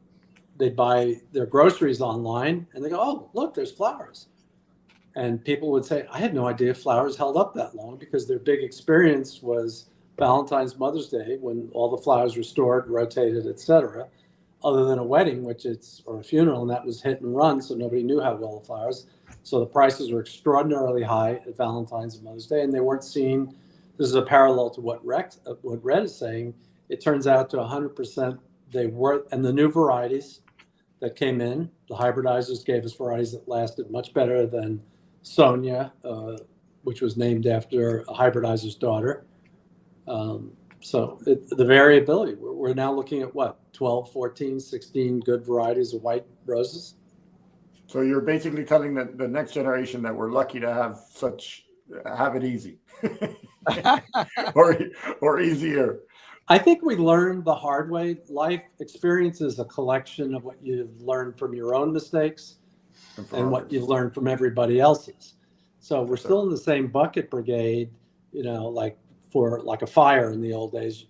they buy their groceries online and they go, oh, look, there's flowers. And people would say, I had no idea flowers held up that long, because their big experience was Valentine's, Mother's Day, when all the flowers were stored, rotated, etc. Other than a wedding, or a funeral, and that was hit and run, so nobody knew how well the flowers. So the prices were extraordinarily high at Valentine's and Mother's Day, and they weren't seen. This is a parallel to what Red is saying. It turns out to 100% they were, and the new varieties that came in, the hybridizers gave us varieties that lasted much better than Sonia, which was named after a hybridizer's daughter. So the variability, we're now looking at 12, 14, 16 good varieties of white roses. So you're basically telling the next generation that we're lucky to have it easy or easier. I think we learned the hard way. Life experience is a collection of what you've learned from your own mistakes and what you've learned from everybody else's. So we're still in the same bucket brigade, like for like a fire in the old days.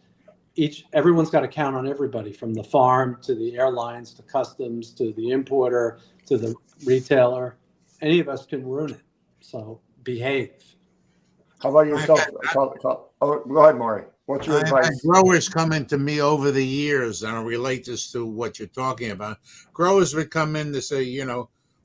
Everyone's got to count on everybody, from the farm to the airlines to customs to the importer to the retailer. Any of us can ruin it. So behave. How about yourself? Go ahead, Morey. What's your advice? Growers coming to me over the years, and I'll relate this to what you're talking about. Growers would come in to say,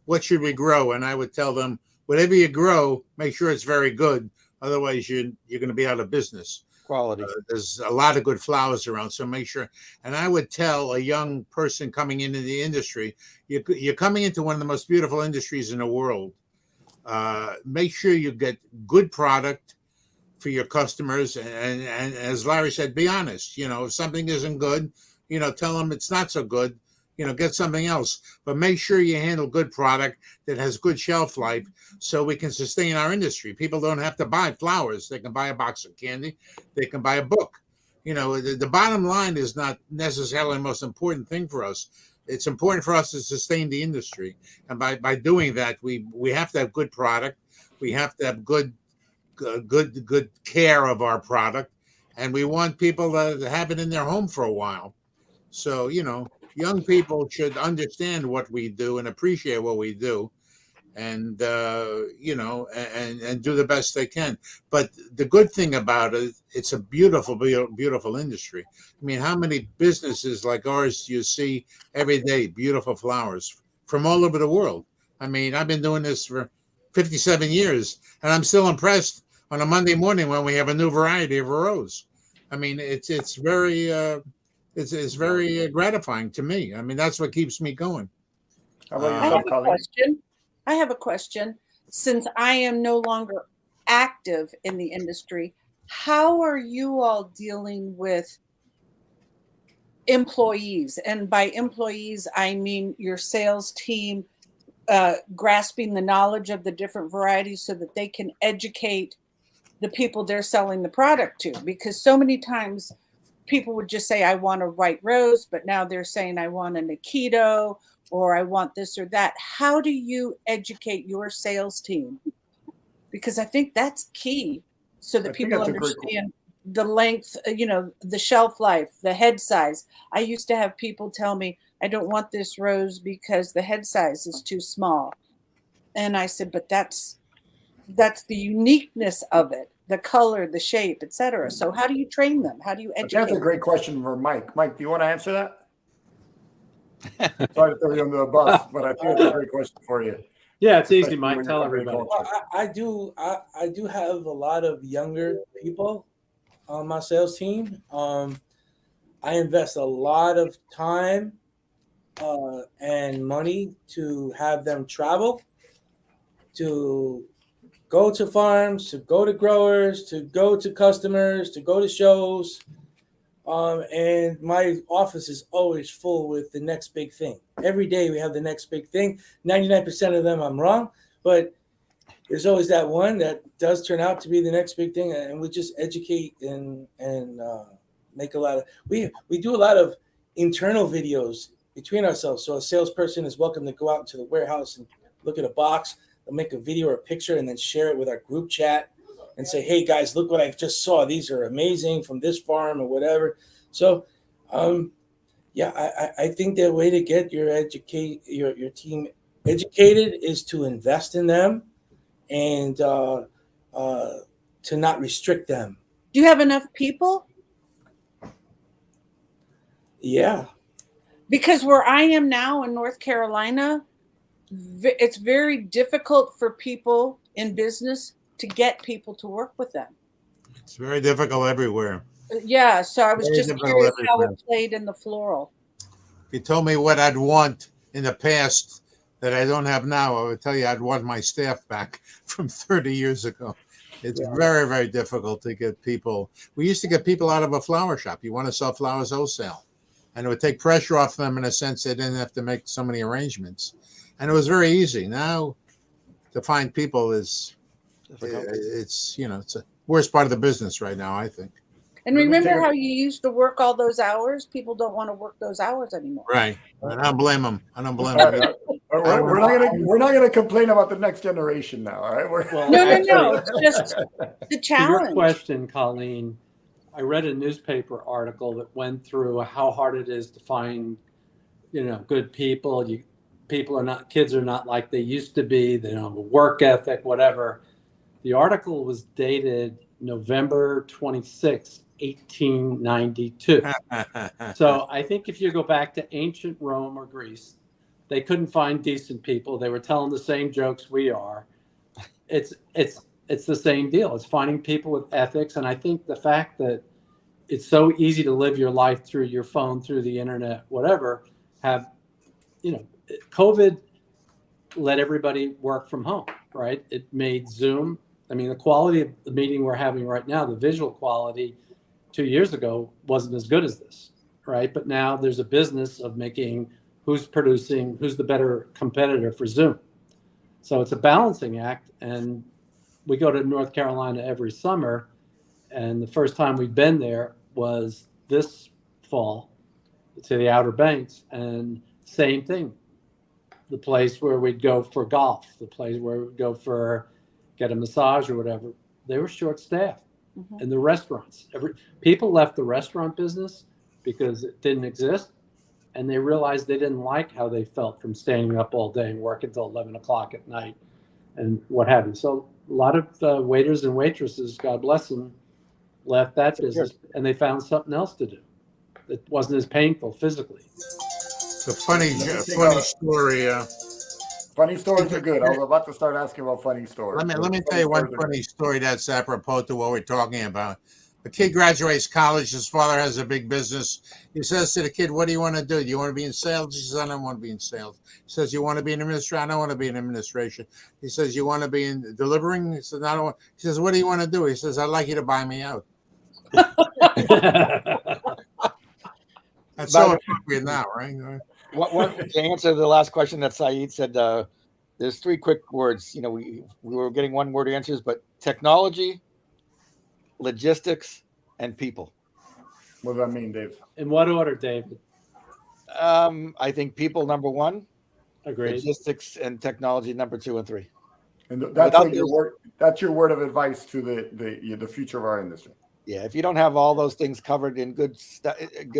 what should we grow? And I would tell them, whatever you grow, make sure it's very good. Otherwise, you're going to be out of business. Quality. There's a lot of good flowers around, so make sure. And I would tell a young person coming into the industry, you're coming into one of the most beautiful industries in the world. Make sure you get good product for your customers, and as Larry said, be honest. If something isn't good, tell them it's not so good. Get something else, but make sure you handle good product that has good shelf life, so we can sustain our industry. People don't have to buy flowers; they can buy a box of candy, they can buy a book. The bottom line is not necessarily the most important thing for us. It's important for us to sustain the industry, and by doing that, we have to have good product. We have to have good care of our product, and we want people to have it in their home for a while. So young people should understand what we do and appreciate what we do, and and do the best they can. But the good thing about it, it's a beautiful, beautiful industry. I mean, how many businesses like ours do you see every day? Beautiful flowers from all over the world. I mean, I've been doing this for 57 years, and I'm still impressed on a Monday morning when we have a new variety of a rose. I mean, it's very very gratifying to me. I mean, that's what keeps me going. How about yourself, Colleen? I have a question. Since I am no longer active in the industry, how are you all dealing with employees? And by employees, I mean your sales team, grasping the knowledge of the different varieties so that they can educate the people they're selling the product to. Because so many times people would just say, I want a white rose, but now they're saying, I want a Nikito, or I want this or that. How do you educate your sales team? Because I think that's key, so that people understand the length, the shelf life, the head size. I used to have people tell me, I don't want this rose because the head size is too small. And I said, but that's the uniqueness of it, the color, the shape, etc. So how do you train them? How do you educate them? That's a great question for Mike. Mike, do you want to answer that? Sorry to throw you under the bus, but I think it's a great question for you. Yeah, it's easy, Mike. Tell everybody. Well, I do have a lot of younger people on my sales team. I invest a lot of time and money to have them travel to go to farms, to go to growers, to go to customers, to go to shows. And my office is always full with the next big thing. Every day we have the next big thing. 99% of them I'm wrong, but there's always that one that does turn out to be the next big thing. And we just educate and make a lot of, we do a lot of internal videos between ourselves. So a salesperson is welcome to go out into the warehouse and look at a box. They'll make a video or a picture and then share it with our group chat and say, hey guys, look what I just saw. These are amazing from this farm or whatever. So, I think the way to get your team educated is to invest in them and to not restrict them. Do you have enough people? Yeah. Because where I am now in North Carolina, it's very difficult for people in business to get people to work with them. It's very difficult everywhere. Yeah, so I was Very just difficult curious how everywhere. it played in the floral. If you told me what I'd want in the past that I don't have now, I would tell you I'd want my staff back from 30 years ago. It's very, very difficult to get people. We used to get people out of a flower shop. You want to sell flowers wholesale. And it would take pressure off them in a sense they didn't have to make so many arrangements. And it was very easy. Now to find people is, it's a worst part of the business right now, I think. And remember how you used to work all those hours? People don't want to work those hours anymore. Right. I don't blame them. I don't blame All them. right, we're not gonna complain about the next generation now. All right. No. It's just the To challenge. your question, Colleen, I read a newspaper article that went through how hard it is to find, good people. Kids are not like they used to be. They don't have a work ethic, whatever. The article was dated November 26, 1892. So I think if you go back to ancient Rome or Greece, they couldn't find decent people. They were telling the same jokes we are. It's the same deal. It's finding people with ethics. And I think the fact that it's so easy to live your life through your phone, through the internet, whatever, COVID let everybody work from home, right? It made Zoom. I mean, the quality of the meeting we're having right now, the visual quality 2 years ago wasn't as good as this, right? But now there's a business of making who's the better competitor for Zoom. So it's a balancing act. And we go to North Carolina every summer. And the first time we've been there was this fall to the Outer Banks. And same thing. The place where we'd go for golf, the place where we'd go for get a massage or whatever, they were short-staffed. Mm-hmm. And the restaurants, people left the restaurant business because it didn't exist, and they realized they didn't like how they felt from staying up all day and working until 11 o'clock at night and what have you. So a lot of waiters and waitresses, God bless them, left that business and they found something else to do that wasn't as painful physically. It's a funny story. Funny stories are good. I was about to start asking about funny stories. Let me tell you one funny story that's apropos to what we're talking about. The kid graduates college. His father has a big business. He says to the kid, "What do you want to do? Do you want to be in sales?" He says, "I don't want to be in sales." He says, "You want to be in administration?" "I don't want to be in administration." He says, "You want to be in delivering?" He says, "I don't want." He says, "What do you want to do?" He says, "I'd like you to buy me out." That's so appropriate now, right? To answer the last question that Saeed said, there's three quick words. We were getting one word answers, but technology, logistics, and people. What does that mean, Dave? In what order, David? I think people number one, Agreed. logistics and technology number 2 and 3. And that's like your word. That's your word of advice to the future of our industry. Yeah, if you don't have all those things covered in good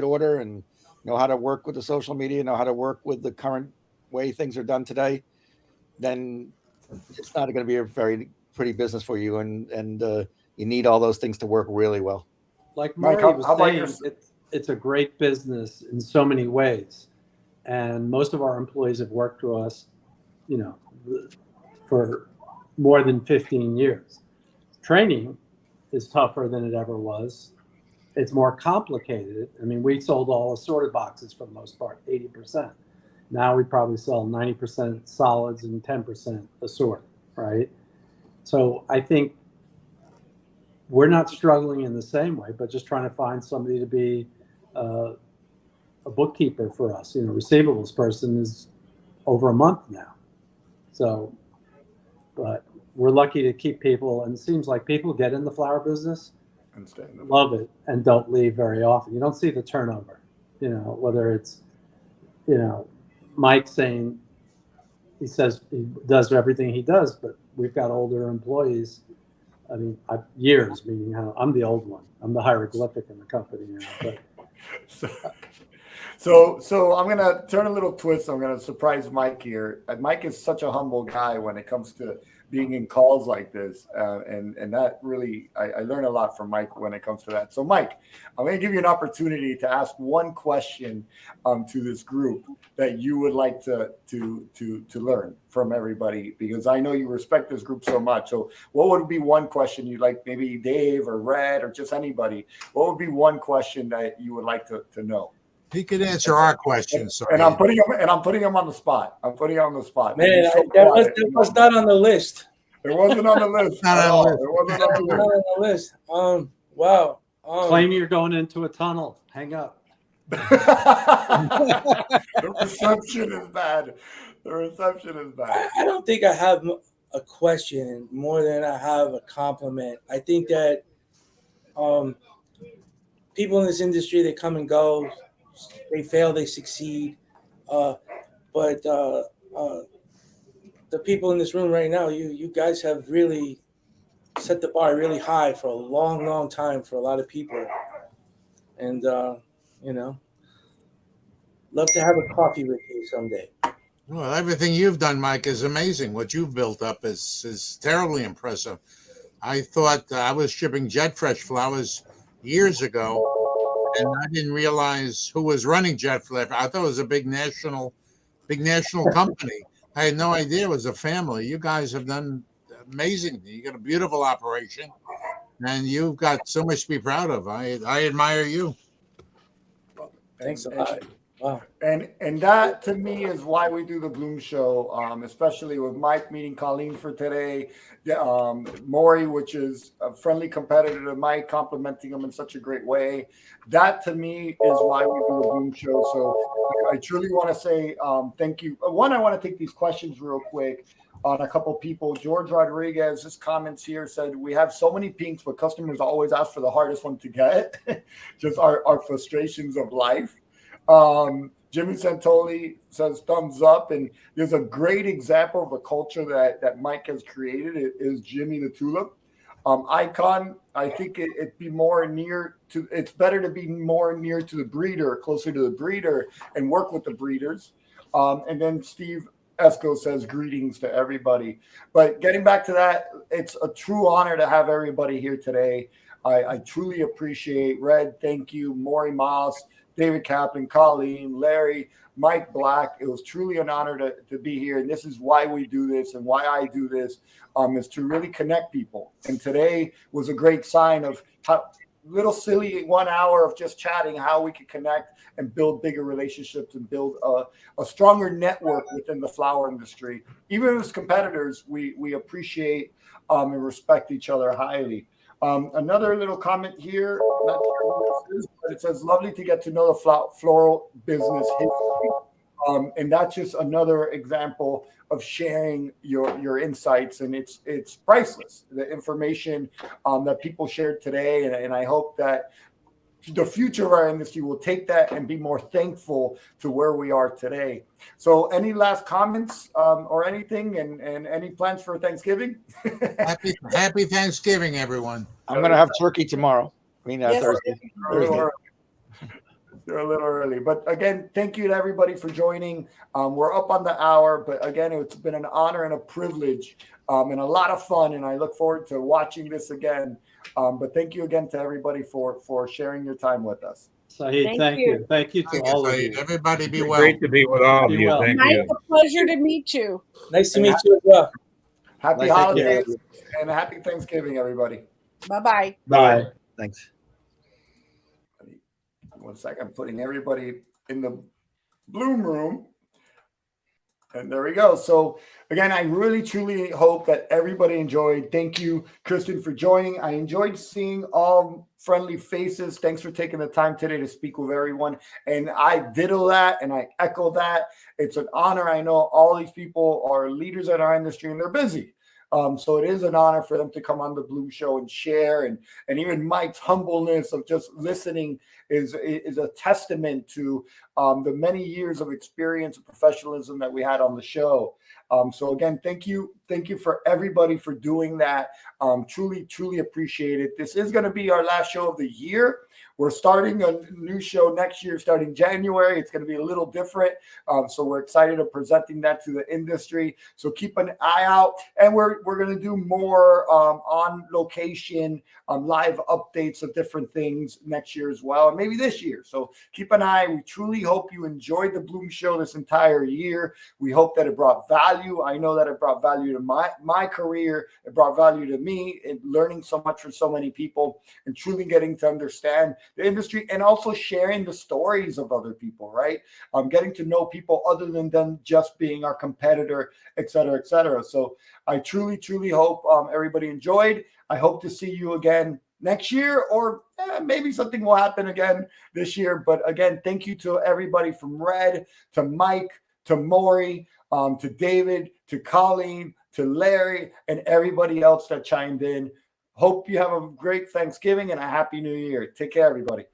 order and know how to work with the social media, know how to work with the current way things are done today, then it's not going to be a very pretty business for you. And you need all those things to work really well. Like Morey was saying, it's a great business in so many ways. And most of our employees have worked for us, for more than 15 years. Training is tougher than it ever was. It's more complicated. I mean, we sold all assorted boxes for the most part, 80%. Now we probably sell 90% solids and 10% assorted, right? So I think we're not struggling in the same way, but just trying to find somebody to be a bookkeeper for us. Receivables person is over a month now. So, but we're lucky to keep people, and it seems like people get in the flower business, love it, and don't leave very often. You don't see the turnover, whether it's, Mike saying he says he does everything he does, but we've got older employees. I mean, years, meaning I'm the old one. I'm the hieroglyphic in the company now. But So I'm gonna turn a little twist. I'm gonna surprise Mike here. Mike is such a humble guy when it comes to being in calls like this, and that really I learn a lot from Mike when it comes to that. So Mike, I'm gonna give you an opportunity to ask one question to this group that you would like to learn from everybody, because I know you respect this group so much. So what would be one question you'd like, maybe Dave or Red or just anybody? What would be one question that you would like to know? He could answer our questions. So and I'm putting him on the spot. I'm putting him on the spot. Man, that was not on the list. It wasn't on the list at all. It wasn't on the list. Wow. Claim you're going into a tunnel. Hang up. The reception is bad. I don't think I have a question more than I have a compliment. I think that people in this industry, they come and go. They fail, they succeed. But the people in this room right now, you guys have really set the bar really high for a long, long time for a lot of people. And, love to have a coffee with you someday. Well, everything you've done, Mike, is amazing. What you've built up is terribly impressive. I thought I was shipping Jet Fresh flowers years ago, and I didn't realize who was running Jet Fresh. I thought it was a big national company. I had no idea it was a family. You guys have done amazing. You got a beautiful operation, and you've got so much to be proud of. I admire you. Thanks a lot. Wow. And that to me is why we do the Bloom Show, especially with Mike meeting Colleen for today, Morey, which is a friendly competitor to Mike, complimenting him in such a great way. That to me is why we do the Bloom Show. So I truly want to say thank you. One, I want to take these questions real quick on a couple people. George Rodriguez, his comments here said, we have so many pinks, but customers always ask for the hardest one to get. Just our frustrations of life. Jimmy Santoli says thumbs up, and there's a great example of a culture that Mike has created. It is Jimmy the Tulip icon. I think it's better to be more near to the breeder, closer to the breeder, and work with the breeders. And then Steve Esco says greetings to everybody. But getting back to that, it's a true honor to have everybody here today. I truly appreciate Red. Thank you, Morey Moss, David Kaplan, Colleen, Larry, Mike Black. It was truly an honor to be here. And this is why we do this and why I do this, is to really connect people. And today was a great sign of how little silly 1 hour of just chatting, how we can connect and build bigger relationships and build a stronger network within the flower industry. Even as competitors, we appreciate and respect each other highly. Another little comment here, not sure what this is, but it says, lovely to get to know the floral business history. And that's just another example of sharing your insights, and it's priceless. The information that people shared today, and I hope that the future of our industry will take that and be more thankful to where we are today. So any last comments or anything, and any plans for Thanksgiving? Happy Thanksgiving, everyone. I'm going to have turkey tomorrow. Thursday. You're a little early. But again, thank you to everybody for joining. We're up on the hour, but again, it's been an honor and a privilege and a lot of fun, and I look forward to watching this again. But thank you again to everybody for sharing your time with us. Saeed, thank you. Thank you to all of you. Everybody be well. Great to be with all of you. well. Thank Mike, you. a pleasure to meet you. Nice to meet you as well. Happy Nice to holidays and happy Thanksgiving, everybody. Bye-bye. Bye. Thanks. 1 second, I'm putting everybody in the Bloom room. And there we go. So again, I really truly hope that everybody enjoyed. Thank you, Kristen, for joining. I enjoyed seeing all friendly faces. Thanks for taking the time today to speak with everyone. And I diddle that and I echo that. It's an honor. I know all these people are leaders in our industry and they're busy. So it is an honor for them to come on the Bloom Show and share, and even Mike's humbleness of just listening is a testament to the many years of experience and professionalism that we had on the show. So again, thank you for everybody for doing that. Truly appreciate it. This is going to be our last show of the year. We're starting a new show next year, starting January. It's going to be a little different. So we're excited of presenting that to the industry. So keep an eye out. And we're going to do more on location, live updates of different things next year as well, and maybe this year. So keep an eye. We truly hope you enjoyed the Bloom Show this entire year. We hope that it brought value. I know that it brought value to my career. It brought value to me in learning so much from so many people and truly getting to understand the industry, and also sharing the stories of other people, right? Getting to know people other than them just being our competitor, et cetera, et cetera. So I truly hope everybody enjoyed. I hope to see you again next year, or maybe something will happen again this year. But again, thank you to everybody from Red, to Mike, to Morey, to David, to Colleen, to Larry, and everybody else that chimed in. Hope you have a great Thanksgiving and a happy New Year. Take care, everybody.